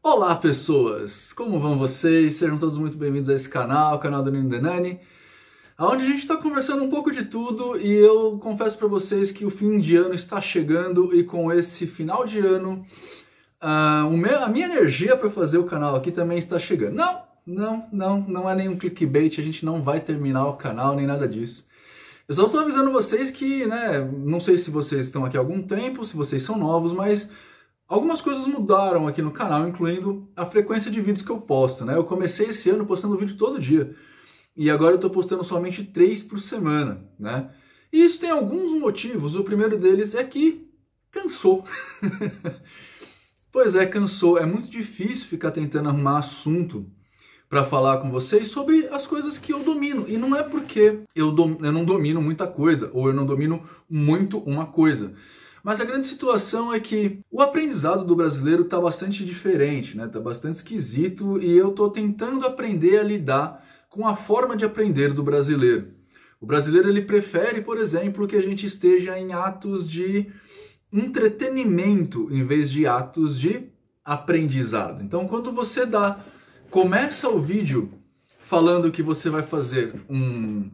Olá pessoas, como vão vocês? Sejam todos muito bem-vindos a esse canal, o canal do Nino Denani, onde a gente está conversando um pouco de tudo e eu confesso para vocês que o fim de ano está chegando e com esse final de ano a minha energia para fazer o canal aqui também está chegando. Não é nenhum clickbait, a gente não vai terminar o canal nem nada disso. Eu só estou avisando vocês que, não sei se vocês estão aqui há algum tempo, se vocês são novos, mas algumas coisas mudaram aqui no canal, incluindo a frequência de vídeos que eu posto, Eu comecei esse ano postando vídeo todo dia, e agora eu estou postando somente 3 por semana, E isso tem alguns motivos, o primeiro deles é que cansou. Pois é, cansou, é muito difícil ficar tentando arrumar assunto para falar com vocês sobre as coisas que eu domino, e não é porque eu não domino muita coisa, ou eu não domino muito uma coisa. Mas a grande situação é que o aprendizado do brasileiro está bastante diferente, Está bastante esquisito e eu estou tentando aprender a lidar com a forma de aprender do brasileiro. O brasileiro ele prefere, por exemplo, que a gente esteja em atos de entretenimento em vez de atos de aprendizado. Então, quando você começa o vídeo falando que você vai fazer um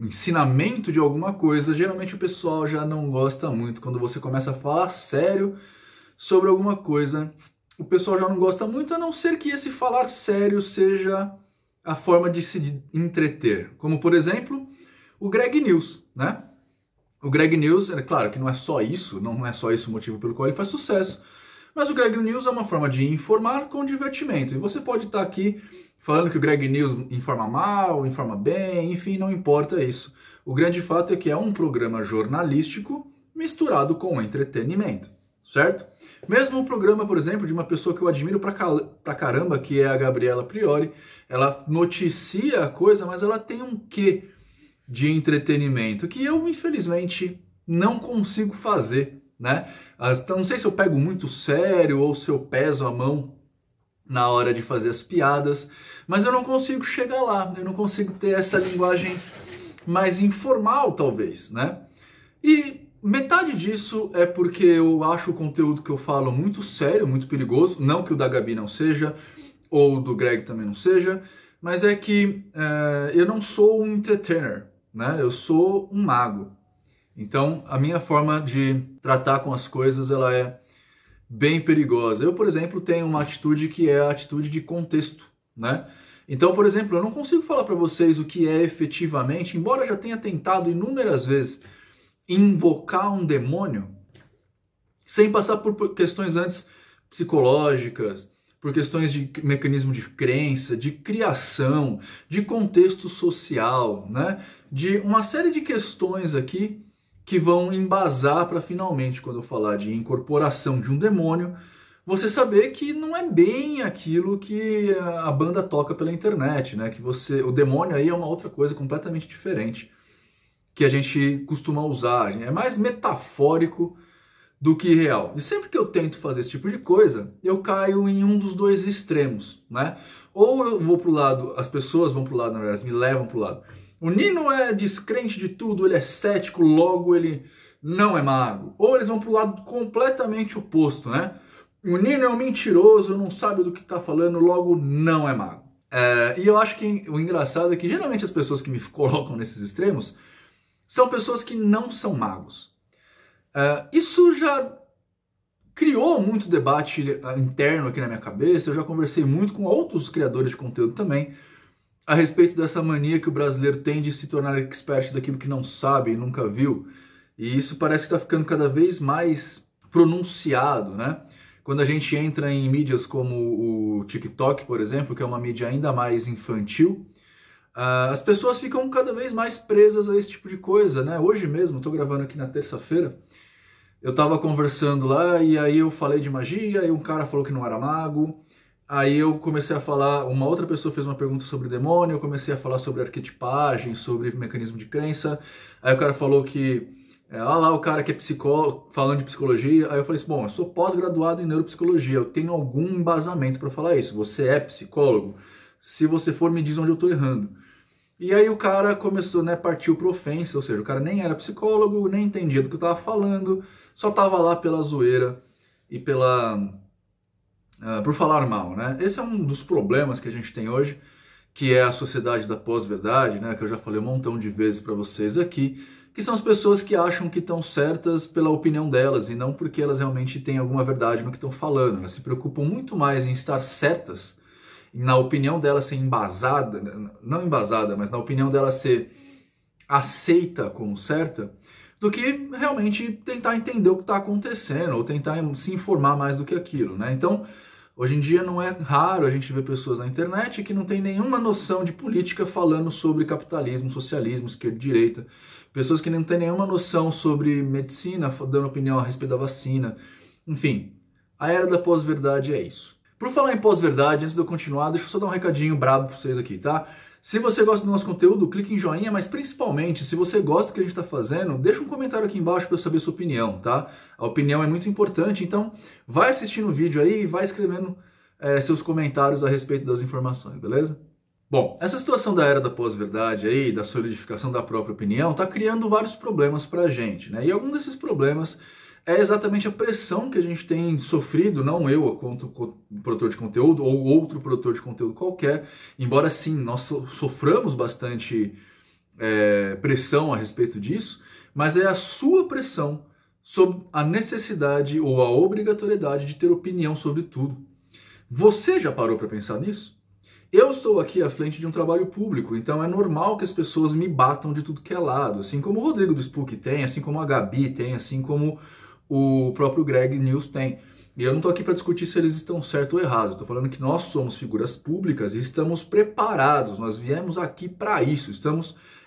ensinamento de alguma coisa, geralmente o pessoal já não gosta muito. Quando você começa a falar sério sobre alguma coisa, o pessoal já não gosta muito, a não ser que esse falar sério seja a forma de se entreter. Como, por exemplo, o Greg News, O Greg News, é claro que não é só isso o motivo pelo qual ele faz sucesso, mas o Greg News é uma forma de informar com divertimento. E você pode estar aqui falando que o Greg News informa mal, informa bem, enfim, não importa isso. O grande fato é que é um programa jornalístico misturado com entretenimento, certo? Mesmo o programa, por exemplo, de uma pessoa que eu admiro pra caramba, que é a Gabriela Priori, ela noticia a coisa, mas ela tem um quê de entretenimento que eu, infelizmente, não consigo fazer, Então, não sei se eu pego muito sério ou se eu peso a mão na hora de fazer as piadas, mas eu não consigo chegar lá, eu não consigo ter essa linguagem mais informal, talvez, E metade disso é porque eu acho o conteúdo que eu falo muito sério, muito perigoso, não que o da Gabi não seja, ou do Greg também não seja, mas é que eu não sou um entertainer, Eu sou um mago. Então, a minha forma de tratar com as coisas, ela é bem perigosa. Eu, por exemplo, tenho uma atitude que é a atitude de contexto, Então, por exemplo, eu não consigo falar para vocês o que é efetivamente, embora já tenha tentado inúmeras vezes invocar um demônio, sem passar por questões antes psicológicas, por questões de mecanismo de crença, de criação, de contexto social, De uma série de questões aqui que vão embasar para finalmente, quando eu falar de incorporação de um demônio, você saber que não é bem aquilo que a banda toca pela internet, Que o demônio aí é uma outra coisa completamente diferente que a gente costuma usar, é mais metafórico do que real. E sempre que eu tento fazer esse tipo de coisa, eu caio em um dos dois extremos, Ou eu vou pro lado, as pessoas vão pro lado, na verdade, me levam pro lado. O Nino é descrente de tudo, ele é cético, logo ele não é mago. Ou eles vão pro lado completamente oposto, O Nino é um mentiroso, não sabe do que está falando, logo não é mago. E eu acho que o engraçado é que geralmente as pessoas que me colocam nesses extremos são pessoas que não são magos. Isso já criou muito debate interno aqui na minha cabeça, eu já conversei muito com outros criadores de conteúdo também, a respeito dessa mania que o brasileiro tem de se tornar expert daquilo que não sabe e nunca viu. E isso parece que está ficando cada vez mais pronunciado, Quando a gente entra em mídias como o TikTok, por exemplo, que é uma mídia ainda mais infantil, as pessoas ficam cada vez mais presas a esse tipo de coisa, Hoje mesmo, estou gravando aqui na terça-feira, eu estava conversando lá e aí eu falei de magia e um cara falou que não era mago. Aí eu comecei a falar, uma outra pessoa fez uma pergunta sobre demônio, eu comecei a falar sobre arquetipagem, sobre mecanismo de crença. Aí o cara falou que, lá o cara que é psicólogo, falando de psicologia. Aí eu falei assim, bom, eu sou pós-graduado em neuropsicologia, eu tenho algum embasamento para falar isso. Você é psicólogo? Se você for, me diz onde eu estou errando. E aí o cara começou, partiu para ofensa, ou seja, o cara nem era psicólogo, nem entendia do que eu estava falando, só estava lá pela zoeira e pela por falar mal, né? Esse é um dos problemas que a gente tem hoje, que é a sociedade da pós-verdade, né? Que eu já falei um montão de vezes para vocês aqui, que são as pessoas que acham que estão certas pela opinião delas e não porque elas realmente têm alguma verdade no que estão falando. Elas se preocupam muito mais em estar certas, na opinião dela ser embasada, não embasada, mas na opinião dela ser aceita como certa, do que realmente tentar entender o que está acontecendo ou tentar se informar mais do que aquilo, né? Então, hoje em dia não é raro a gente ver pessoas na internet que não tem nenhuma noção de política falando sobre capitalismo, socialismo, esquerda e direita. Pessoas que não têm nenhuma noção sobre medicina, dando opinião a respeito da vacina. Enfim, a era da pós-verdade é isso. Por falar em pós-verdade, antes de eu continuar, deixa eu só dar um recadinho brabo para vocês aqui, tá? Se você gosta do nosso conteúdo, clique em joinha, mas principalmente, se você gosta do que a gente está fazendo, deixa um comentário aqui embaixo para eu saber sua opinião, tá? A opinião é muito importante, então vai assistindo o vídeo aí e vai escrevendo seus comentários a respeito das informações, beleza? Bom, essa situação da era da pós-verdade aí, da solidificação da própria opinião, está criando vários problemas para a gente, né? E algum desses problemas é exatamente a pressão que a gente tem sofrido, não eu, quanto produtor de conteúdo, ou outro produtor de conteúdo qualquer, embora sim, nós soframos bastante pressão a respeito disso, mas é a sua pressão sobre a necessidade ou a obrigatoriedade de ter opinião sobre tudo. Você já parou para pensar nisso? Eu estou aqui à frente de um trabalho público, então é normal que as pessoas me batam de tudo que é lado, assim como o Rodrigo do Spook tem, assim como a Gabi tem, assim como o próprio Greg News tem. E eu não estou aqui para discutir se eles estão certo ou errado. Estou falando que nós somos figuras públicas e estamos preparados. Nós viemos aqui para isso.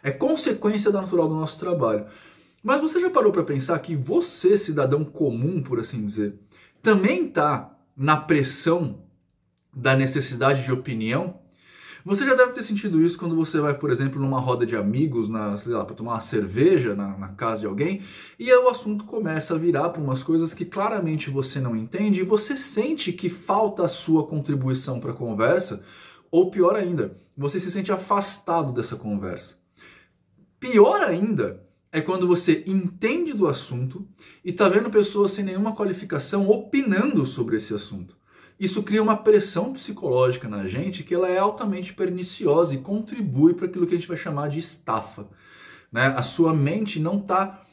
É consequência da natural do nosso trabalho. Mas você já parou para pensar que você, cidadão comum, por assim dizer, também está na pressão da necessidade de opinião? Você já deve ter sentido isso quando você vai, por exemplo, numa roda de amigos, sei lá, para tomar uma cerveja na casa de alguém, e aí o assunto começa a virar para umas coisas que claramente você não entende e você sente que falta a sua contribuição para a conversa, ou pior ainda, você se sente afastado dessa conversa. Pior ainda é quando você entende do assunto e está vendo pessoas sem nenhuma qualificação opinando sobre esse assunto. Isso cria uma pressão psicológica na gente que ela é altamente perniciosa e contribui para aquilo que a gente vai chamar de estafa, né? A sua mente não está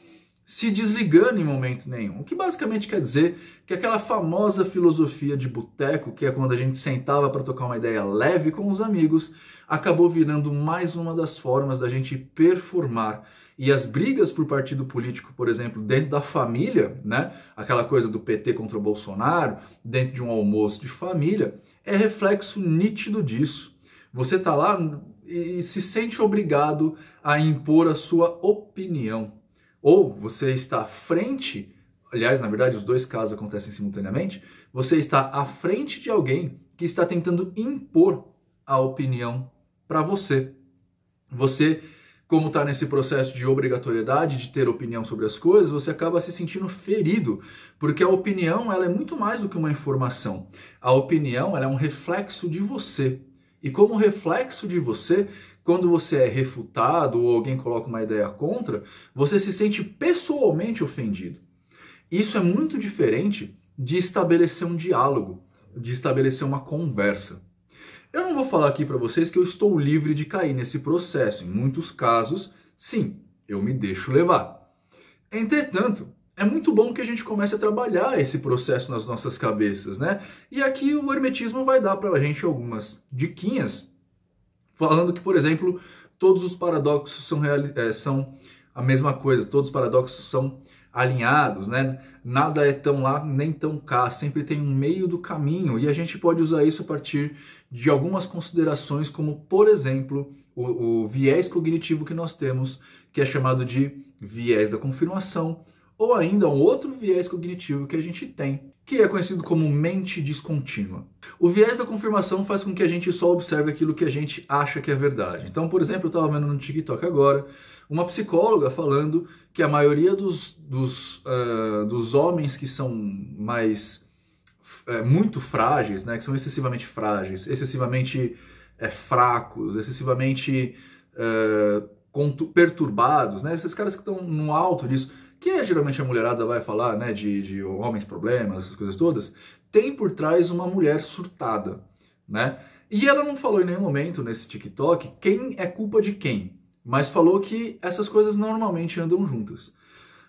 se desligando em momento nenhum. O que basicamente quer dizer que aquela famosa filosofia de boteco, que é quando a gente sentava para tocar uma ideia leve com os amigos, acabou virando mais uma das formas da gente performar. E as brigas por partido político, por exemplo, dentro da família, né? Aquela coisa do PT contra o Bolsonaro, dentro de um almoço de família, é reflexo nítido disso. Você está lá e se sente obrigado a impor a sua opinião. Ou você está à frente, aliás, na verdade, os dois casos acontecem simultaneamente, você está à frente de alguém que está tentando impor a opinião para você. Você, como está nesse processo de obrigatoriedade de ter opinião sobre as coisas, você acaba se sentindo ferido, porque a opinião ela é muito mais do que uma informação. A opinião ela é um reflexo de você. E como reflexo de você, quando você é refutado ou alguém coloca uma ideia contra, você se sente pessoalmente ofendido. Isso é muito diferente de estabelecer um diálogo, de estabelecer uma conversa. Eu não vou falar aqui para vocês que eu estou livre de cair nesse processo. Em muitos casos, sim, eu me deixo levar. Entretanto, é muito bom que a gente comece a trabalhar esse processo nas nossas cabeças, né? E aqui o hermetismo vai dar para a gente algumas diquinhas, falando que, por exemplo, todos os paradoxos são a mesma coisa, todos os paradoxos são alinhados, né? Nada é tão lá nem tão cá, sempre tem um meio do caminho e a gente pode usar isso a partir de algumas considerações, como, por exemplo, o viés cognitivo que nós temos, que é chamado de viés da confirmação, ou ainda um outro viés cognitivo que a gente tem, que é conhecido como mente descontínua. O viés da confirmação faz com que a gente só observe aquilo que a gente acha que é verdade. Então, por exemplo, eu estava vendo no TikTok agora uma psicóloga falando que a maioria dos homens que são muito frágeis, né, que são excessivamente frágeis, excessivamente fracos, excessivamente perturbados, né, esses caras que estão no alto disso, que geralmente a mulherada vai falar, né, de homens problemas, essas coisas todas, tem por trás uma mulher surtada, né? E ela não falou em nenhum momento nesse TikTok quem é culpa de quem, mas falou que essas coisas normalmente andam juntas.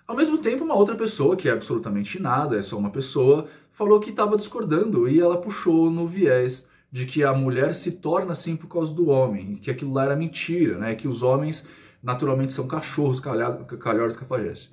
Ao mesmo tempo, uma outra pessoa, que é absolutamente nada, é só uma pessoa, falou que estava discordando e ela puxou no viés de que a mulher se torna assim por causa do homem, que aquilo lá era mentira, né? Que os homens naturalmente são cachorros calhordos cafajestes.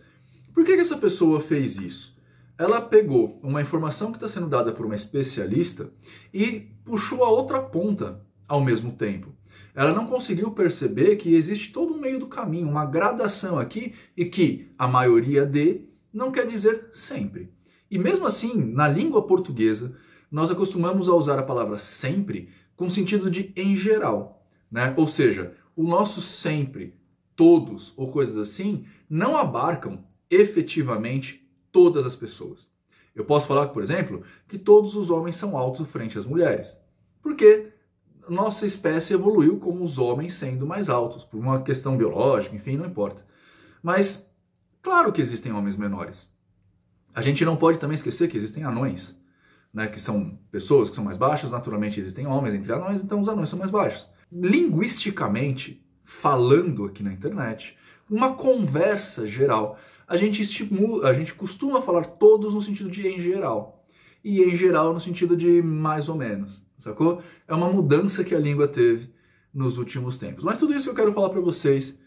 Por que essa pessoa fez isso? Ela pegou uma informação que está sendo dada por uma especialista e puxou a outra ponta ao mesmo tempo. Ela não conseguiu perceber que existe todo um meio do caminho, uma gradação aqui, e que a maioria de não quer dizer sempre. E mesmo assim, na língua portuguesa, nós acostumamos a usar a palavra sempre com sentido de em geral, né? Ou seja, o nosso sempre, todos ou coisas assim, não abarcam efetivamente todas as pessoas. Eu posso falar, por exemplo, que todos os homens são altos frente às mulheres. Porque nossa espécie evoluiu como os homens sendo mais altos, por uma questão biológica, enfim, não importa. Mas, claro que existem homens menores. A gente não pode também esquecer que existem anões, né, que são pessoas que são mais baixas, naturalmente existem homens entre anões, então os anões são mais baixos. Linguisticamente, falando aqui na internet, uma conversa geral, a gente costuma falar todos no sentido de em geral, e em geral no sentido de mais ou menos, sacou? É uma mudança que a língua teve nos últimos tempos. Mas tudo isso eu quero falar para vocês,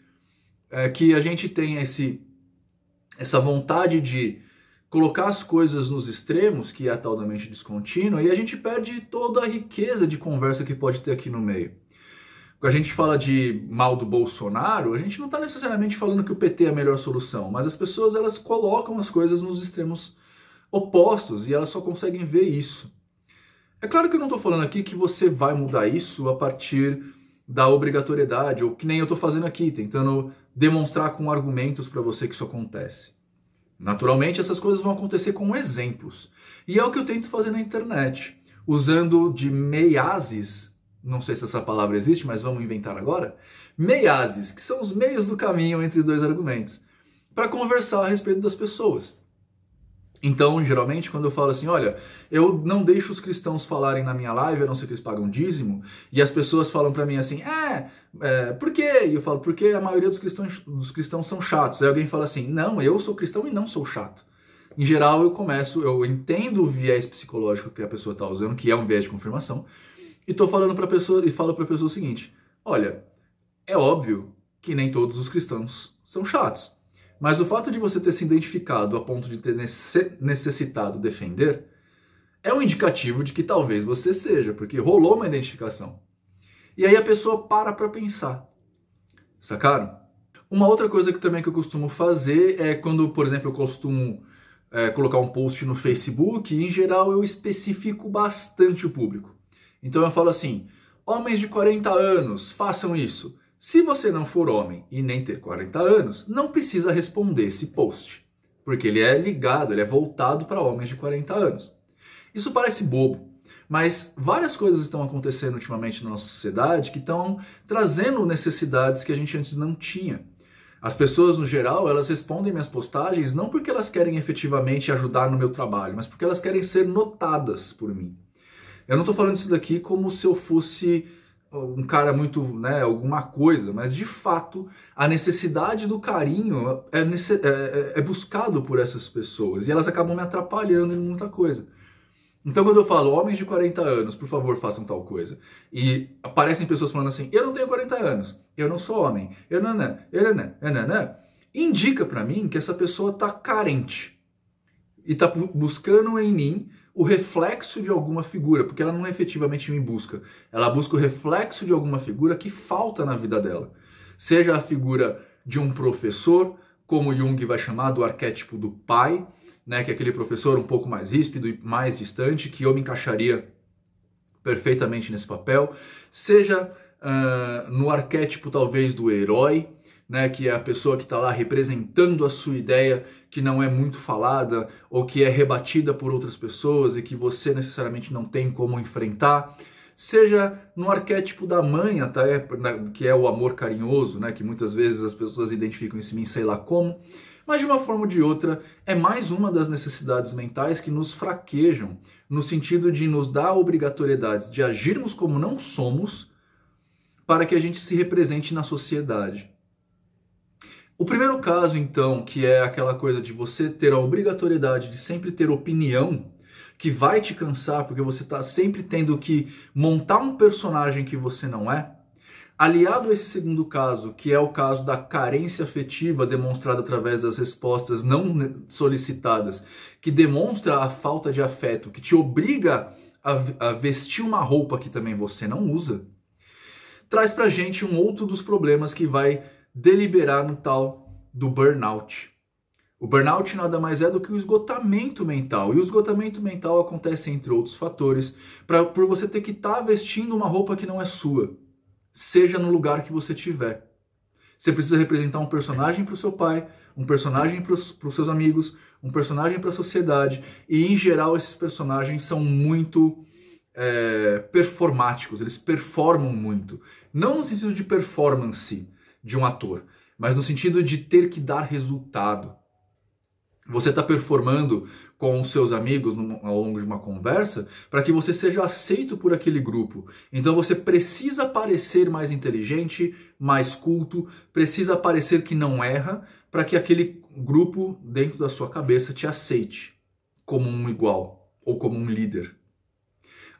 é que a gente tem essa vontade de colocar as coisas nos extremos, que é a tal da mente descontínua, e a gente perde toda a riqueza de conversa que pode ter aqui no meio. Quando a gente fala de mal do Bolsonaro, a gente não está necessariamente falando que o PT é a melhor solução, mas as pessoas elas colocam as coisas nos extremos opostos e elas só conseguem ver isso. É claro que eu não estou falando aqui que você vai mudar isso a partir da obrigatoriedade, ou que nem eu estou fazendo aqui, tentando demonstrar com argumentos para você que isso acontece. Naturalmente, essas coisas vão acontecer com exemplos. E é o que eu tento fazer na internet, usando de meiases, não sei se essa palavra existe, mas vamos inventar agora, meiases, que são os meios do caminho entre os dois argumentos, para conversar a respeito das pessoas. Então, geralmente, quando eu falo assim, olha, eu não deixo os cristãos falarem na minha live, a não ser que eles pagam dízimo, e as pessoas falam pra mim assim, por quê? E eu falo, porque a maioria dos cristãos são chatos. Aí alguém fala assim, não, eu sou cristão e não sou chato. Em geral, eu entendo o viés psicológico que a pessoa está usando, que é um viés de confirmação, e tô falando pra pessoa, e falo pra pessoa o seguinte, olha, é óbvio que nem todos os cristãos são chatos. Mas o fato de você ter se identificado a ponto de ter necessitado defender é um indicativo de que talvez você seja, porque rolou uma identificação. E aí a pessoa para pensar. Sacaram? Uma outra coisa que também que eu costumo fazer é quando, por exemplo, eu costumo colocar um post no Facebook, e em geral eu especifico bastante o público. Então eu falo assim, homens de 40 anos, façam isso. Se você não for homem e nem ter 40 anos, não precisa responder esse post, porque ele é ligado, ele é voltado para homens de 40 anos. Isso parece bobo, mas várias coisas estão acontecendo ultimamente na nossa sociedade que estão trazendo necessidades que a gente antes não tinha. As pessoas, no geral, elas respondem minhas postagens não porque elas querem efetivamente ajudar no meu trabalho, mas porque elas querem ser notadas por mim. Eu não estou falando isso daqui como se eu fosse um cara muito, né, alguma coisa, mas de fato a necessidade do carinho é buscado por essas pessoas e elas acabam me atrapalhando em muita coisa. Então quando eu falo, homens de 40 anos, por favor, façam tal coisa, e aparecem pessoas falando assim, eu não tenho 40 anos, eu não sou homem, indica pra mim que essa pessoa tá carente e tá buscando em mim o reflexo de alguma figura, porque ela não efetivamente me busca. Ela busca o reflexo de alguma figura que falta na vida dela. Seja a figura de um professor, como Jung vai chamar do arquétipo do pai, né, que é aquele professor um pouco mais ríspido e mais distante, que eu me encaixaria perfeitamente nesse papel. Seja no arquétipo talvez do herói, né, que é a pessoa que está lá representando a sua ideia, que não é muito falada ou que é rebatida por outras pessoas e que você necessariamente não tem como enfrentar. Seja no arquétipo da mãe, até, que é o amor carinhoso, né, que muitas vezes as pessoas identificam isso em mim, sei lá como. Mas de uma forma ou de outra, é mais uma das necessidades mentais que nos fraquejam, no sentido de nos dar a obrigatoriedade de agirmos como não somos, para que a gente se represente na sociedade. O primeiro caso, então, que é aquela coisa de você ter a obrigatoriedade de sempre ter opinião, que vai te cansar porque você está sempre tendo que montar um personagem que você não é, aliado a esse segundo caso, que é o caso da carência afetiva demonstrada através das respostas não solicitadas, que demonstra a falta de afeto, que te obriga a vestir uma roupa que também você não usa, traz pra gente um outro dos problemas que vai deliberar no tal do burnout. O burnout nada mais é do que o esgotamento mental. E o esgotamento mental acontece, entre outros fatores, por você ter que estar vestindo uma roupa que não é sua, seja no lugar que você estiver. Você precisa representar um personagem para o seu pai, um personagem para os seus amigos, um personagem para a sociedade. E, em geral, esses personagens são muito performáticos, eles performam muito. Não no sentido de performance de um ator, mas no sentido de ter que dar resultado. Você está performando com os seus amigos ao longo de uma conversa para que você seja aceito por aquele grupo. Então você precisa parecer mais inteligente, mais culto, precisa parecer que não erra para que aquele grupo dentro da sua cabeça te aceite como um igual ou como um líder.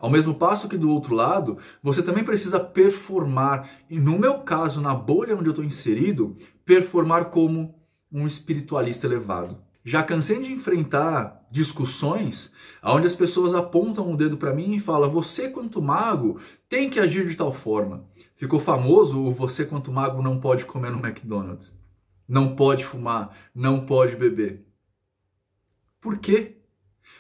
Ao mesmo passo que do outro lado, você também precisa performar, e no meu caso, na bolha onde eu estou inserido, performar como um espiritualista elevado. Já cansei de enfrentar discussões onde as pessoas apontam o dedo para mim e falam: você, quanto mago, tem que agir de tal forma. Ficou famoso o você, quanto mago, não pode comer no McDonald's. Não pode fumar, não pode beber. Por quê?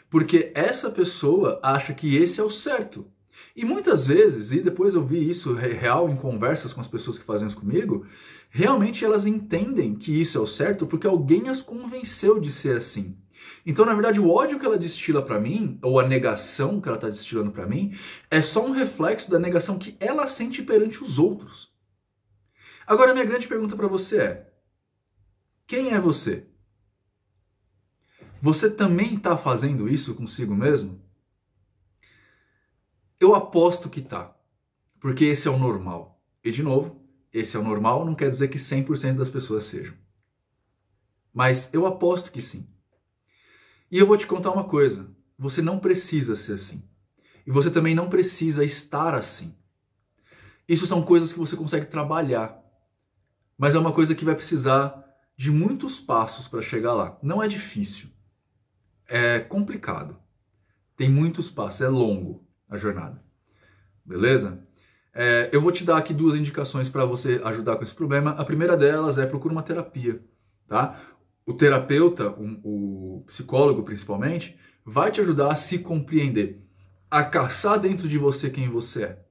Porque essa pessoa acha que esse é o certo. E muitas vezes, e depois eu vi isso real em conversas com as pessoas que fazem isso comigo, realmente elas entendem que isso é o certo porque alguém as convenceu de ser assim. Então, na verdade, o ódio que ela destila pra mim, ou a negação que ela tá destilando pra mim, é só um reflexo da negação que ela sente perante os outros. Agora, a minha grande pergunta pra você é: quem é você? Você também tá fazendo isso consigo mesmo? Eu aposto que tá, porque esse é o normal. E, de novo, esse é o normal não quer dizer que 100% das pessoas sejam. Mas eu aposto que sim. E eu vou te contar uma coisa: você não precisa ser assim. E você também não precisa estar assim. Isso são coisas que você consegue trabalhar. Mas é uma coisa que vai precisar de muitos passos para chegar lá. Não é difícil. É complicado. Tem muitos passos, é longo a jornada. Beleza? Eu vou te dar aqui 2 indicações para você ajudar com esse problema. A primeira delas é: procura uma terapia, tá? O terapeuta, o psicólogo principalmente, vai te ajudar a se compreender, a caçar dentro de você quem você é.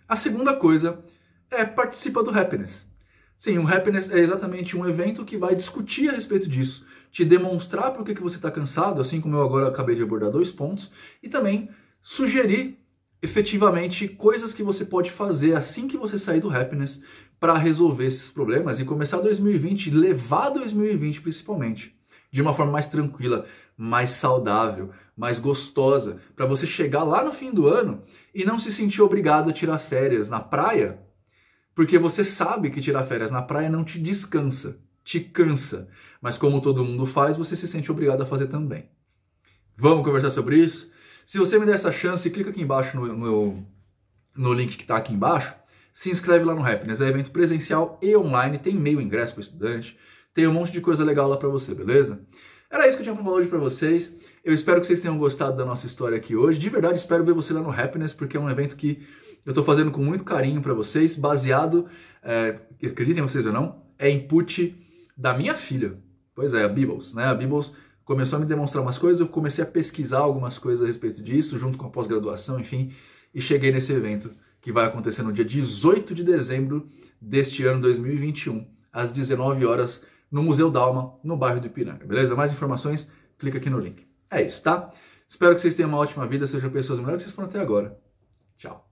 A segunda coisa é: participa do Happiness. Sim, o Happiness é exatamente um evento que vai discutir a respeito disso, te demonstrar por que você está cansado, assim como eu agora acabei de abordar 2 pontos, e também sugerir efetivamente coisas que você pode fazer assim que você sair do Happiness para resolver esses problemas e começar 2020, levar 2020 principalmente, de uma forma mais tranquila, mais saudável, mais gostosa, para você chegar lá no fim do ano e não se sentir obrigado a tirar férias na praia, porque você sabe que tirar férias na praia não te descansa, te cansa, mas como todo mundo faz, você se sente obrigado a fazer também. Vamos conversar sobre isso? Se você me der essa chance, clica aqui embaixo no link que está aqui embaixo, se inscreve lá no Happiness. É evento presencial e online, tem meio ingresso para estudante, tem um monte de coisa legal lá para você, beleza? Era isso que eu tinha para falar hoje para vocês. Eu espero que vocês tenham gostado da nossa história aqui hoje. De verdade, espero ver você lá no Happiness, porque é um evento que eu estou fazendo com muito carinho para vocês, baseado, acreditem vocês ou não, é input da minha filha. Pois é, a Bibbles, né? A Bibbles começou a me demonstrar umas coisas, eu comecei a pesquisar algumas coisas a respeito disso, junto com a pós-graduação, enfim, e cheguei nesse evento que vai acontecer no dia 18 de dezembro deste ano 2021, às 19 horas, no Museu Dalma, no bairro do Ipiranga, beleza? Mais informações, clica aqui no link. É isso, tá? Espero que vocês tenham uma ótima vida, sejam pessoas melhores que vocês foram até agora. Tchau.